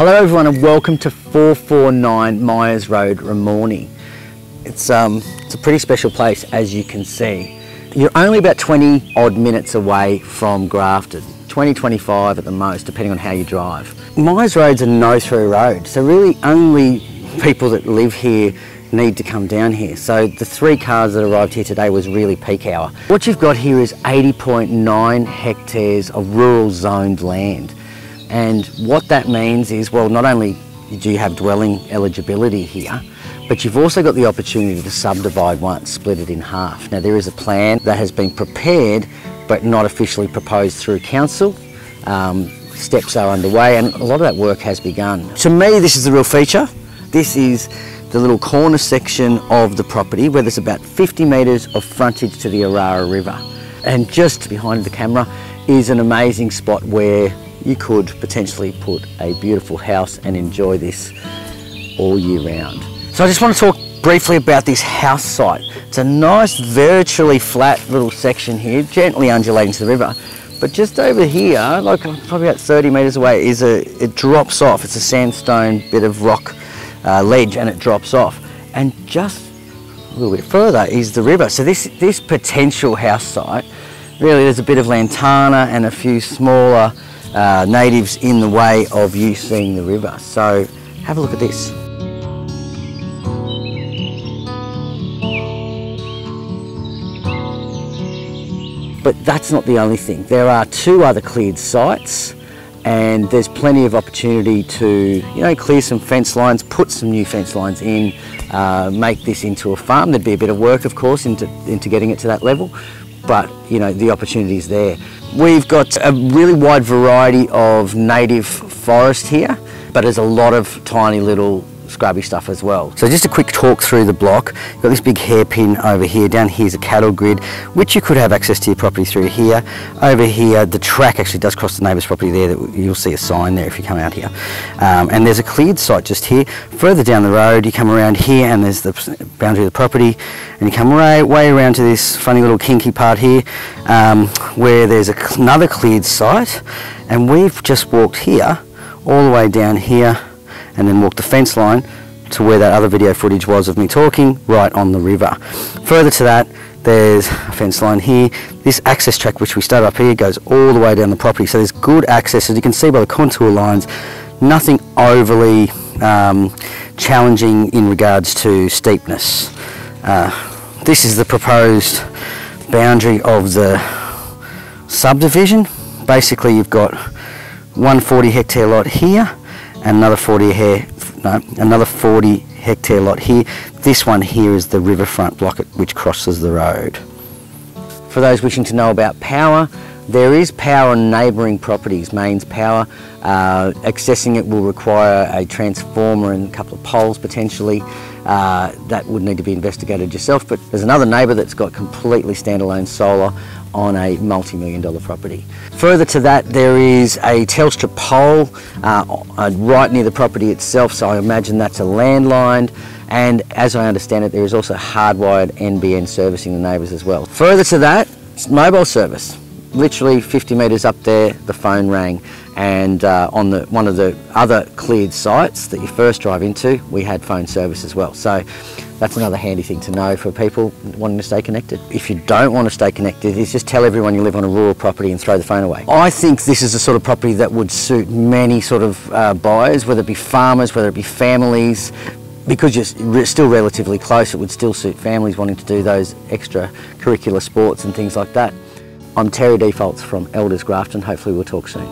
Hello everyone and welcome to 449 Meyers Road, Ramornie. It's a pretty special place, as you can see. You're only about 20 odd minutes away from Grafton, 20-25 at the most, depending on how you drive. Meyers Road's a no-through road, so really only people that live here need to come down here. So the 3 cars that arrived here today was really peak hour. What you've got here is 80.9 hectares of rural zoned land. And what that means is, well, not only do you have dwelling eligibility here, but you've also got the opportunity to subdivide once, split it in half. Now there is a plan that has been prepared, but not officially proposed through council. Steps are underway and a lot of that work has begun. To me, this is the real feature. This is the little corner section of the property where there's about 50 metres of frontage to the Orara River. And just behind the camera is an amazing spot where you could potentially put a beautiful house and enjoy this all year round. So I just want to talk briefly about this house site. It's a nice virtually flat little section here, gently undulating to the river. But just over here, like probably about 30 metres away, it drops off. It's a sandstone bit of rock ledge and it drops off. And just a little bit further is the river. So this potential house site, really there's a bit of lantana and a few smaller natives in the way of you seeing the river. So have a look at this. But that's not the only thing. There are 2 other cleared sites and there's plenty of opportunity to, clear some fence lines, put some new fence lines in, make this into a farm. There'd be a bit of work, of course, into getting it to that level, but the opportunity is there. We've got a really wide variety of native forest here, but there's a lot of tiny little scrubby stuff as well. So just a quick talk through the block. You've got this big hairpin over here. Down here's a cattle grid, which you could have access to your property through here. Over here, the track actually does cross the neighbour's property there. You'll see a sign there if you come out here. And there's a cleared site just here. Further down the road, you come around here and there's the boundary of the property. And you come way around to this funny little kinky part here, where there's another cleared site. And we've just walked here, all the way down here, and then walk the fence line to where that other video footage was of me talking, right on the river. Further to that, there's a fence line here. This access track, which we started up here, goes all the way down the property. So there's good access, as you can see by the contour lines, nothing overly challenging in regards to steepness. This is the proposed boundary of the subdivision. Basically, you've got 140 hectare lot here, and another 40 hectare lot here. This one here is the riverfront block which crosses the road. For those wishing to know about power, there is power on neighbouring properties, mains power. Accessing it will require a transformer and a couple of poles potentially. That would need to be investigated yourself, but there's another neighbour that's got completely standalone solar on a multi-million-dollar property. Further to that, there is a Telstra pole right near the property itself, so I imagine that's a landline, and as I understand it, there is also hardwired NBN servicing the neighbours as well. Further to that, it's mobile service. Literally 50 metres up there, the phone rang, and on one of the other cleared sites that you first drive into, we had phone service as well. So that's another handy thing to know for people wanting to stay connected. If you don't want to stay connected, is just tell everyone you live on a rural property and throw the phone away. I think this is the sort of property that would suit many sort of buyers, whether it be farmers, whether it be families. Because you're still relatively close, it would still suit families wanting to do those extra curricular sports and things like that. I'm Terry Defaults from Elders Grafton. Hopefully we'll talk soon.